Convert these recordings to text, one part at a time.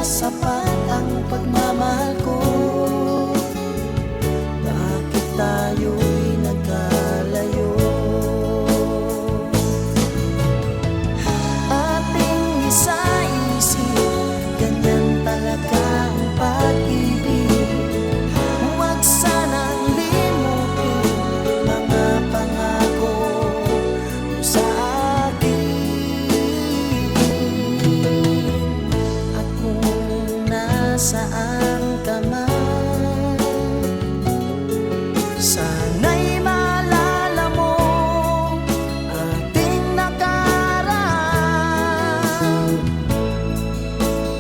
sapat ang pagmamahal ko? Bakit tayo'y nagkalayo? Ating isa-isip, ganyan talaga ang pag-ibig. Huwag sanang limutin mga pangako mo sa akin. At kung nasaan ka man, sana'y maalala mo ating nakaraan.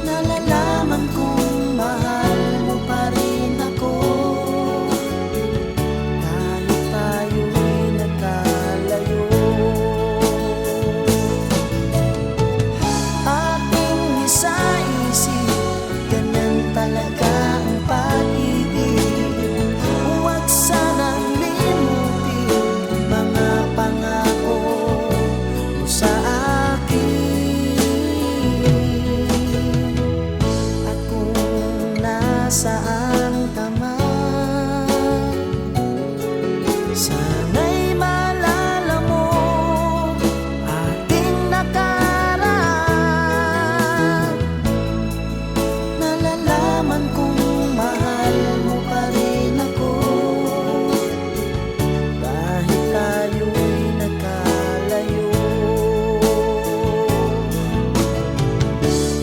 Nalalaman kong mahal mo pa rin ako, kahit tayo'y nagkalayo. Ating isa-isip, ganyan talaga ang pag-ibig. Huwag sanang limutin mga pangako mo sa akin. At kung nasaan ka man, sana'y maalala mo ating nakaraan. Nalalaman kong mahal mo pa rin ako, kahit tayo'y nagkalayo.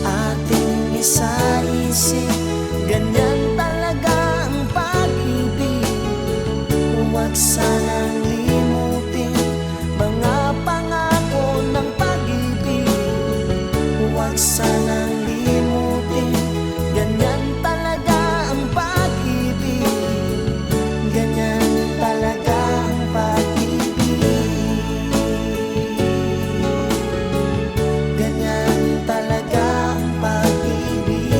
Ating isa-isip, ganyan talaga ang pag-ibig. Huwag sanang limutin mga pangako ng pag-ibig. Huwag sanang limutin, ganyan talaga ang pag-ibig. Ganyan talaga ang pag-ibig. Ganyan talaga ang pag-ibig.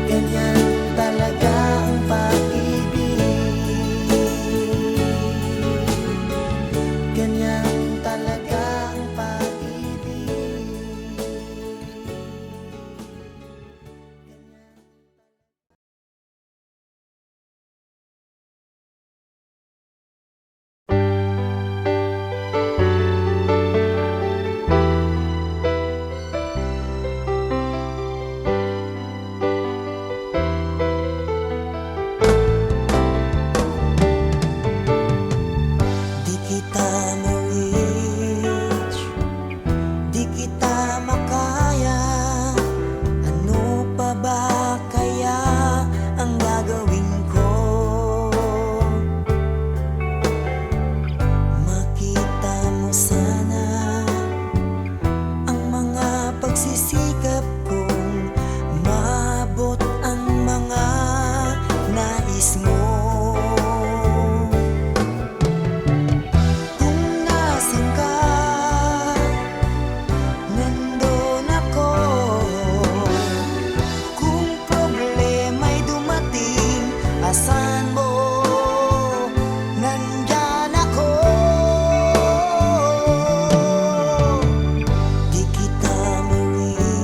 Ganyan talaga ang pag-ibig. Ganyan talaga ang pag-ibig. Di kita ma-reach, di kita makaya. Ano pa ba kaya ang gagawin ko? Makita mo sana ang mga pagsisikap kong maabot ang mga nais mo. Kung nasan ka, nandun ako. Kung problema'y dumating, asan mo, nandyan ako. Di kita ma-reach,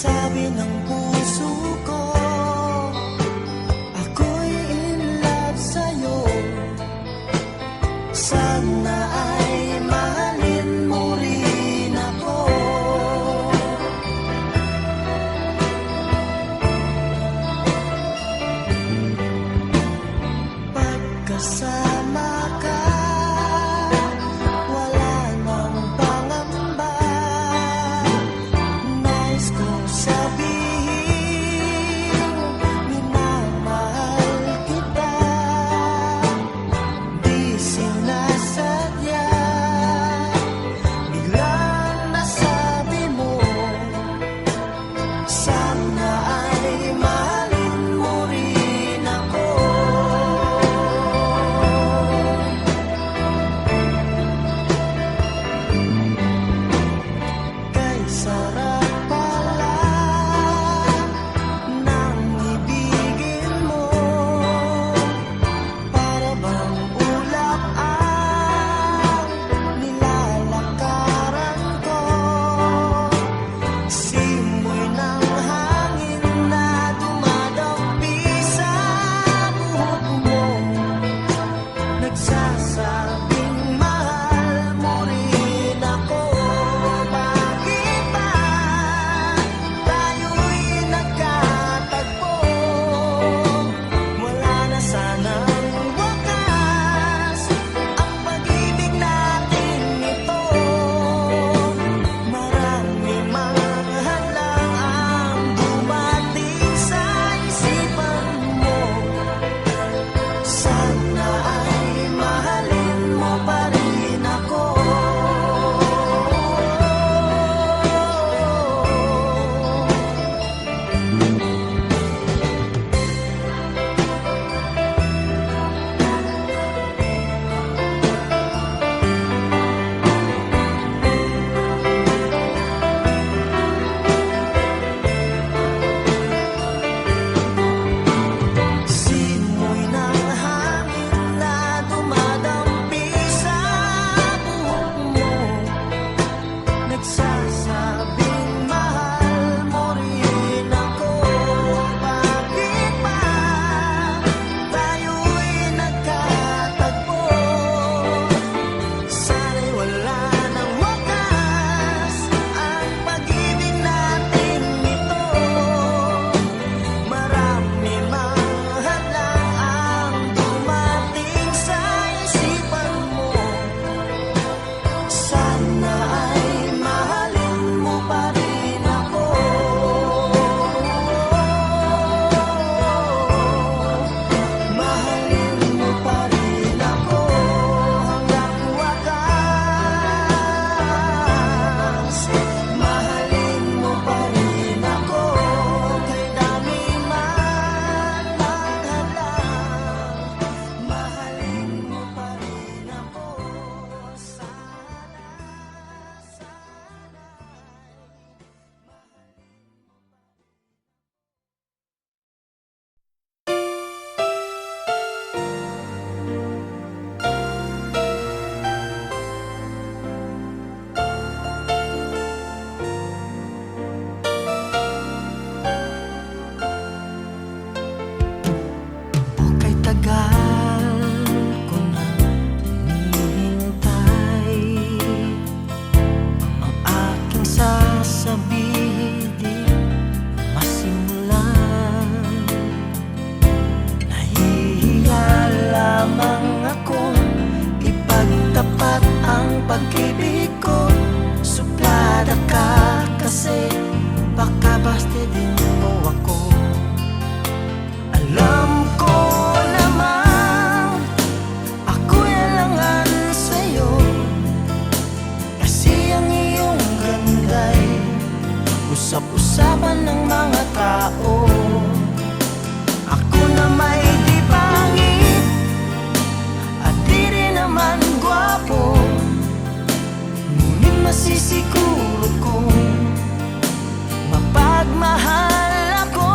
Sabi ng puso ko, ako'y in love sa'yo. Sana ay mahalin mo rin ako. Pagkasama ka, wala nang pangamba. Nais kong sabihin, minamahal kita. Di sinasadya, biglang nasabi mo, sana ay mahalin mo rin ako. Kay sarap pala ng ibigin mo, para bang ulap ang nilalakaran ko. Simoy ng hangin na dumadampi sa buhok mo, nagsasabing mahal mo rin ako. Bakit ba tayo'y nagkatagpo? Wala na sanang wakas ang pag-ibig natin ito. Marami mga hadlang ang dumating sa isipan mo. Sana ay mahalin mo pa rin ako. Simoy ng hangin na dumadampi sa buhok mo, nagsasabing mahal mo rin ako. Bakit ba tayo'y nagkatagpo? Sana'y wala nang wakas ang pag-ibig natin ito. Marami mga hadlang ang dumating sa isipan mo. Sana ay mahalin mo pa rin ako. Mahalin mo pa rin ako hanggang wakas. Mahalin mo pa rin ako kay dami man ang hadlang. Mahalin mo pa rin ako. Kay tagal ko na hinihintay, ang aking sasabihin di masimulan. Nahihiya lamang akong ipagtapat ang pag-ibig ko. Suplada ka kasi baka bastidin mo ako. Alam ko naman ako'y alangan sa'yo, kasi ang iyong ganda'y usap-usapan ng mga tao. Ako na may di pangit at di rin naman gwapo, ngunit masisiguro kong mapagmahal ako.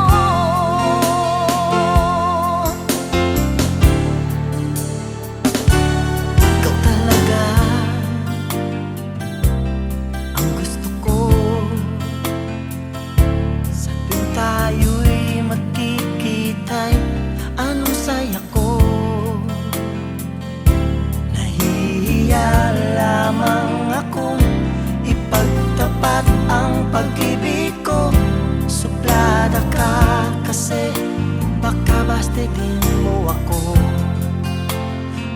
Ikaw talaga ang gusto ko. patigin mo ako.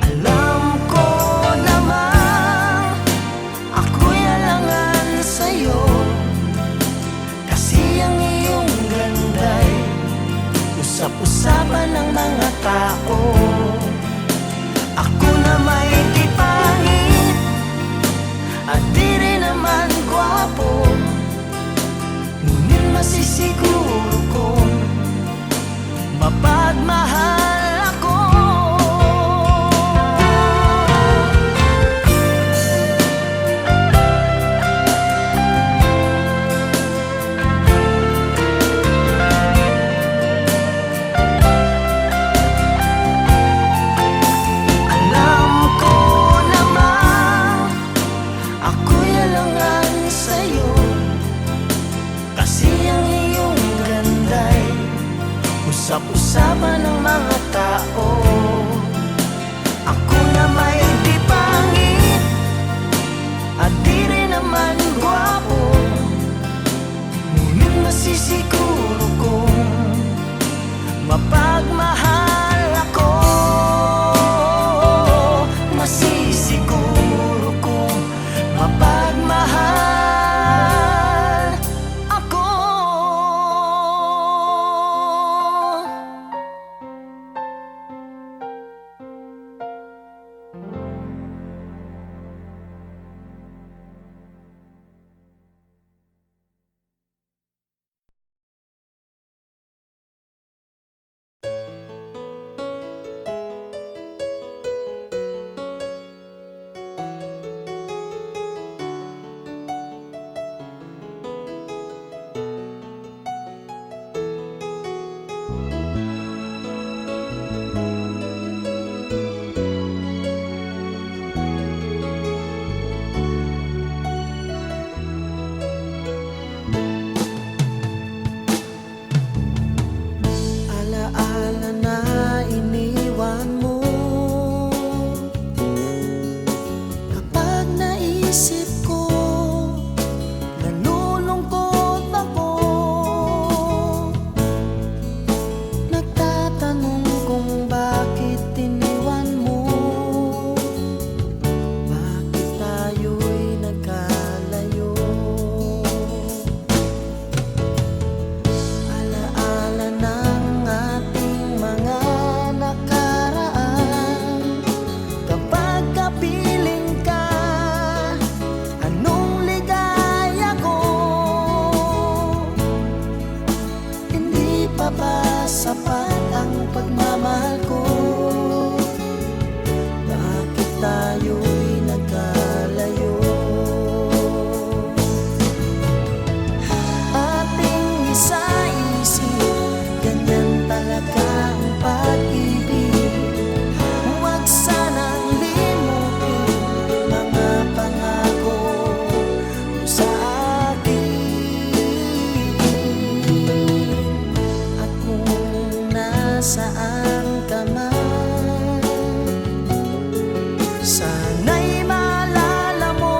Alam ko naman ako'y alangan sa'yo, kasi ang iyong ganda'y usap-usapan ng mga tao. Ako na may di pangit at di rin naman gwapo, ngunit masisiguro kong mapagmahal ako. Alam ko naman ako'y alangan sa'yo, kasi ang iyong ganda'y usap-usapan ng mga tao. Ako na may di pangit at di rin naman gwapo, ngunit masisiguro kong mapagmahal ako. Masisiguro kong mapagmahal ako. Alaala na iniwan mo, kapag naisip ko, nalulungkot ako. Nagtatanong kung bakit iniwan mo, bakit tayo'y nagkalayo. Alaala ng ating mga nakaraan, kapag kapiling ka, anong ligaya ko. Hindi pa ba sapat ang pagmamahal ko? Bakit tayo'y nagkalayo? Ating isa-isip, ganyan talaga ang pag-ibig. Huwag sanang limutin mga pangako mo sa akin. At kung nasaan ka man, sana'y maalala mo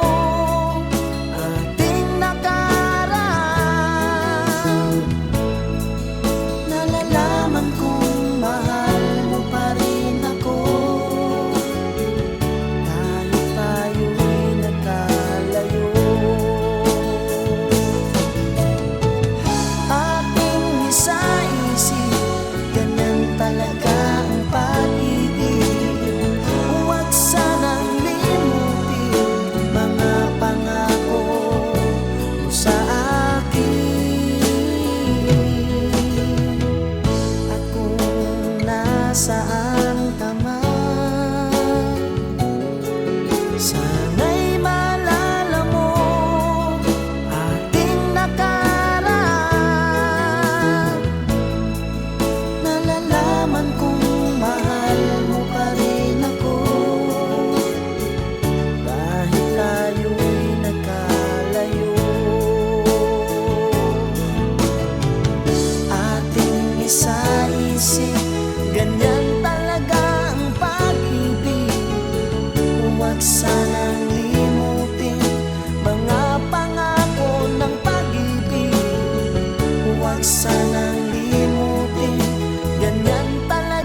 ating nakaraan. Nalalaman kong mahal mo pa rin ako, kahit tayo'y nagkalayo. Ating isa-isip, ganyan talaga ang pag-ibig. Huwag sanang limutin mga pangako mo sa akin. At kung nasaan ka man, sana'y maalala mo ating nakaraan. Nalalaman kong mahal mo pa rin ako, kahit tayo'y nagkalayo. Ating isa-isip, ganyan talaga ang pag-ibig. Huwag sanang limutin mga pangako ng pag-ibig. Huwag sanang limutin, ganyan talaga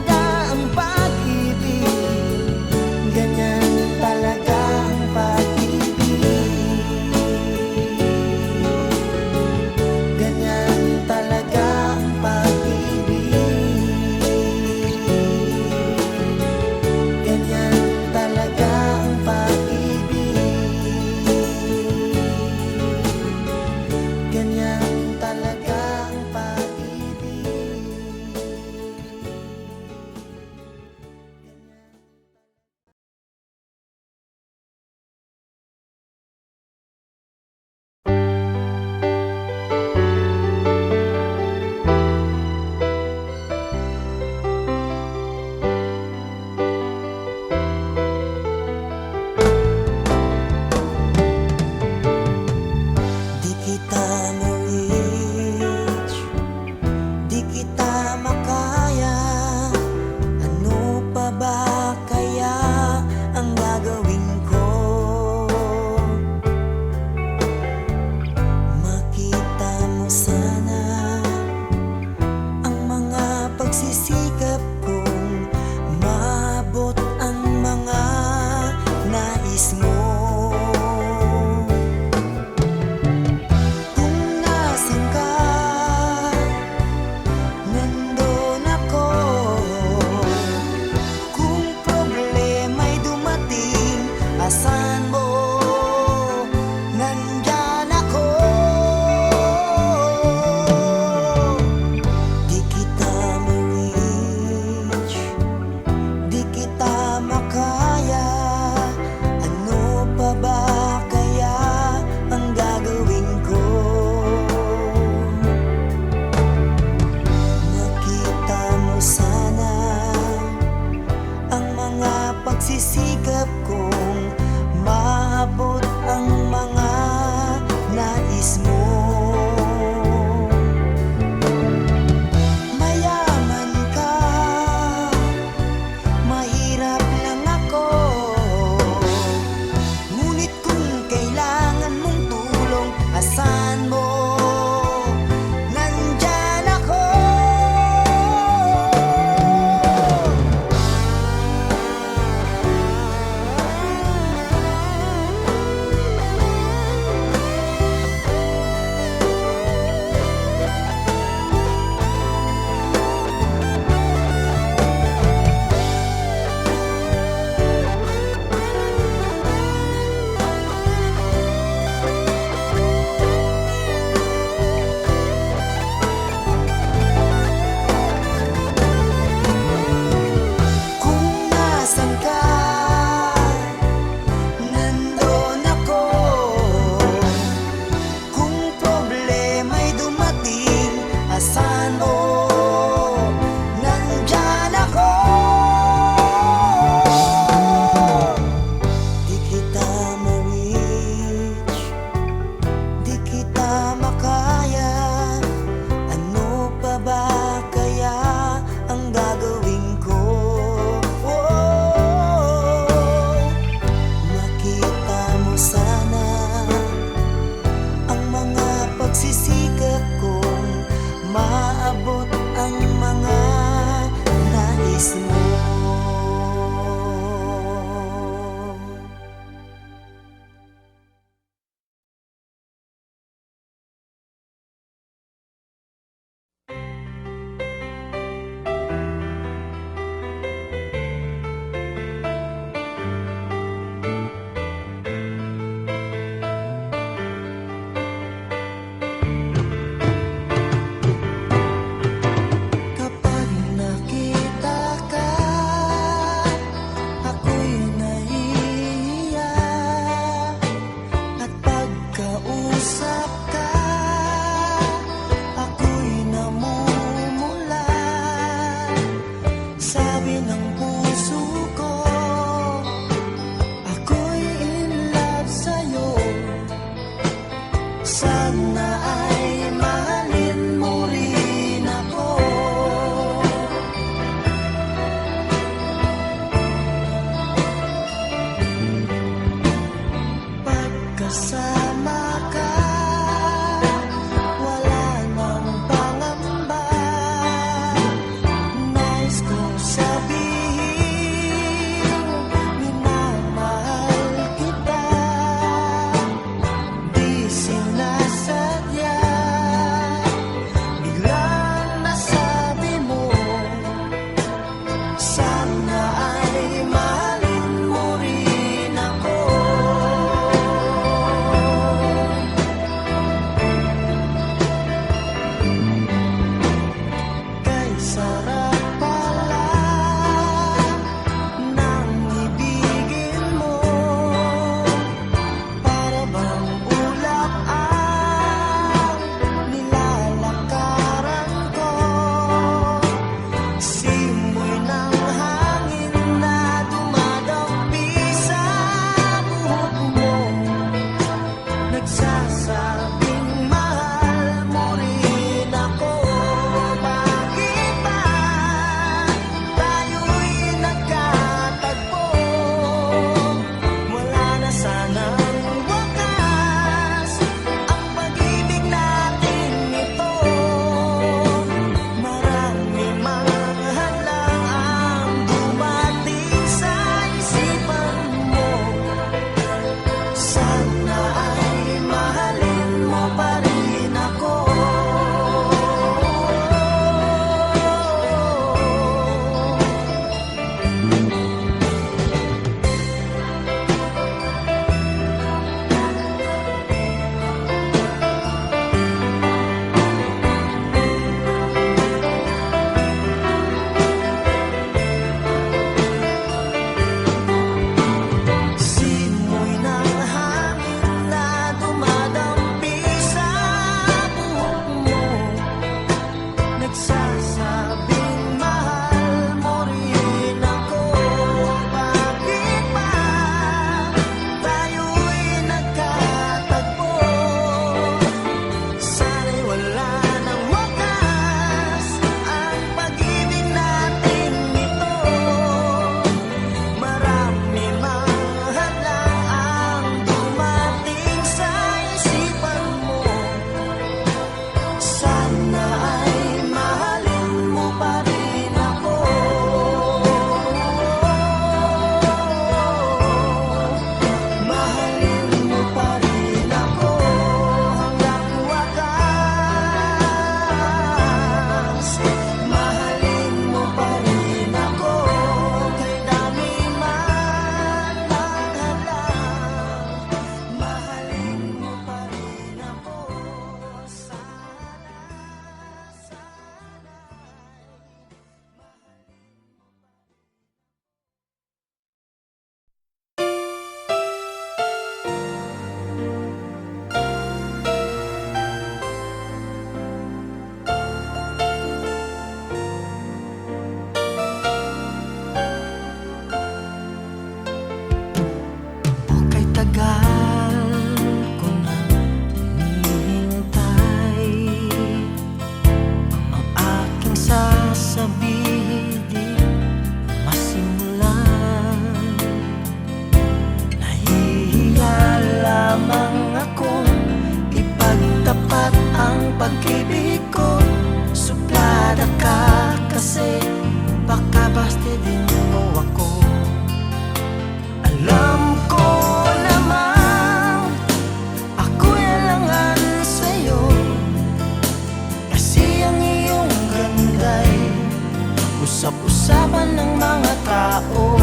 usap-usapan ng mga tao.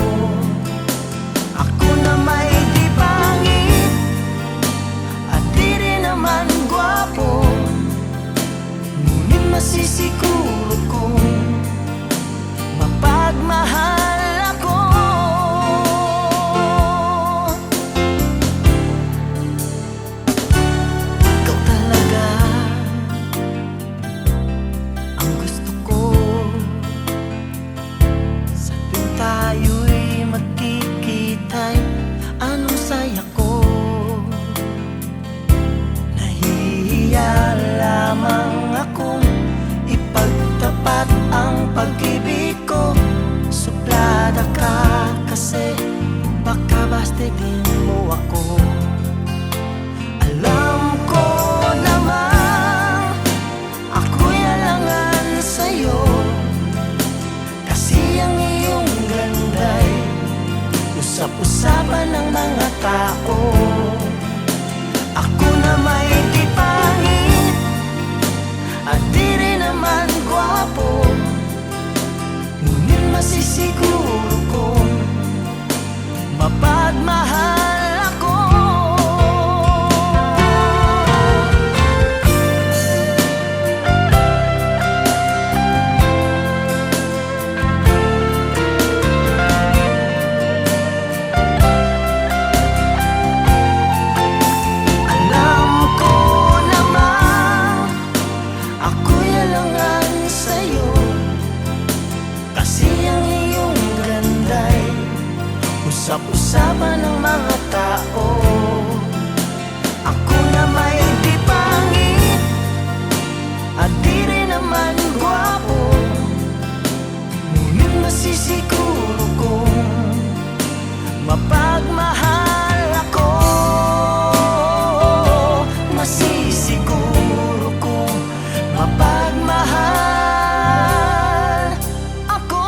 Ako na may di pangit at di rin naman gwapo, ngunit masisiguro kong mapagmahal ako. Ikaw talaga ang gusto ko sa tuwing tayo'y magkikita'y anong saya ko. Nahihiya lamang akong ipagtapat ang pag-ibig ko. Suplada ka kasi baka bastidin mo ako. Alam ko naman ako'y alangan sa'yo, kasi ang iyong ganda'y usap-usapan ng mga tao. Ako na may di pangit at di rin naman gwapo, ngunit masisiguro kong mapagmahal ako. Alam ko naman ako'y alangan sa'yo, kasi ang iyong ganda'y usap-usapan ng mga tao. Ako na may di pangit at di rin naman gwapo, ngunit masisiguro kong mapagmahal ako. Masisiguro kong mapagmahal ako.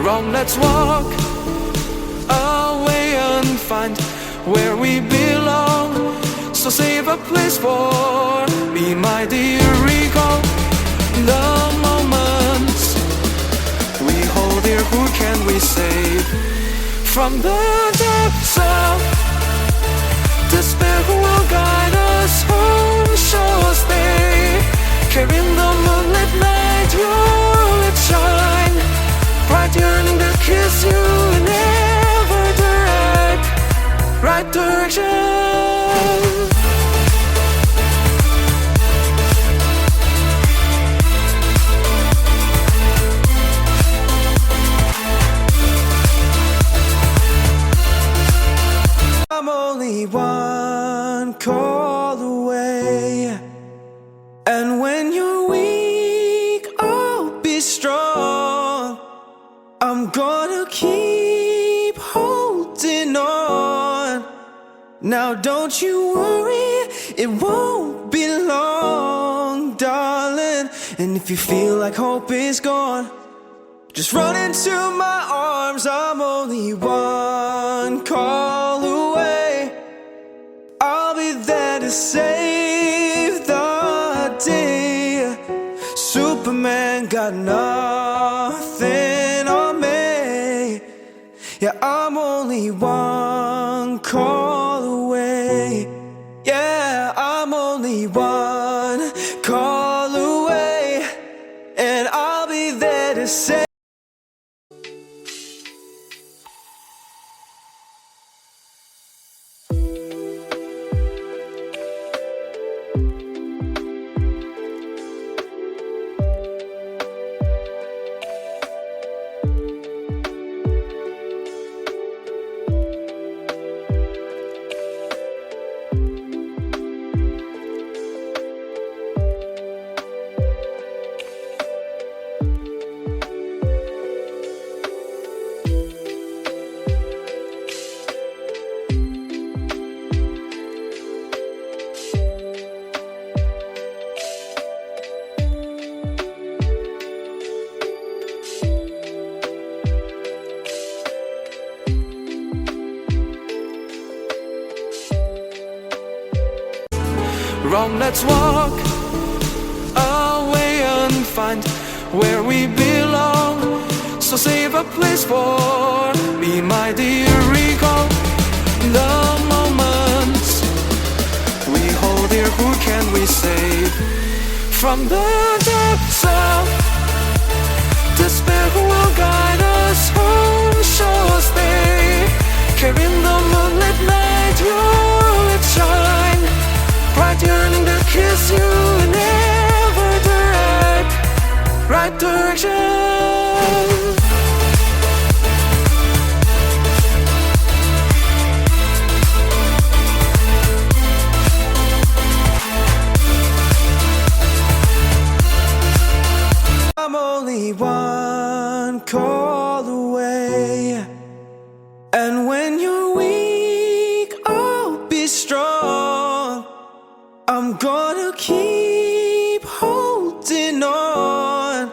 Wrong, let's walk away and find where we belong. So save a place for me, my dear. Recall the moments we hold dear. Who can we save from the depths of despair? Who will guide us home? Show us day, carrying the moonlit night. Your lips shine bright, yearning to kiss you in every right direction. I'm only one call away, and when you're weak, I'll be strong. I'm gonna keep holding on. Now don't you worry, it won't be long, darling. And if you feel like hope is gone, just run into my arms. I'm only one call away. I'll be there to save the day. Superman got nothing on me. Yeah, I'm only one call away. Yeah, I'm only one call away, and I'll be there to say. Wrong, let's walk away and find where we belong. So save a place for me, my dear. Recall the moments we hold here. Who can we save from the depths of despair? Who will guide us home? Show us they carrying the moonlit night. You'll it shine bright, yearning to kiss you in every right direction. I'm only one call away, and when you're weak, I'll be strong. I'm gonna keep holding on.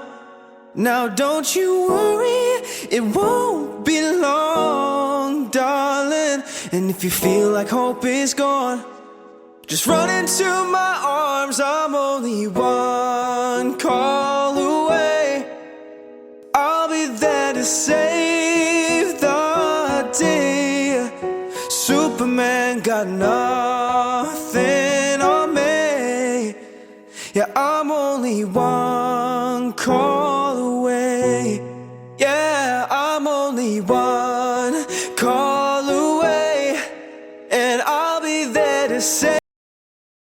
Now don't you worry, it won't be long, darling. And if you feel like hope is gone, just run into my arms. I'm only one call away. I'll be there to save the day. Superman got nothing on me. Yeah, I'm only one call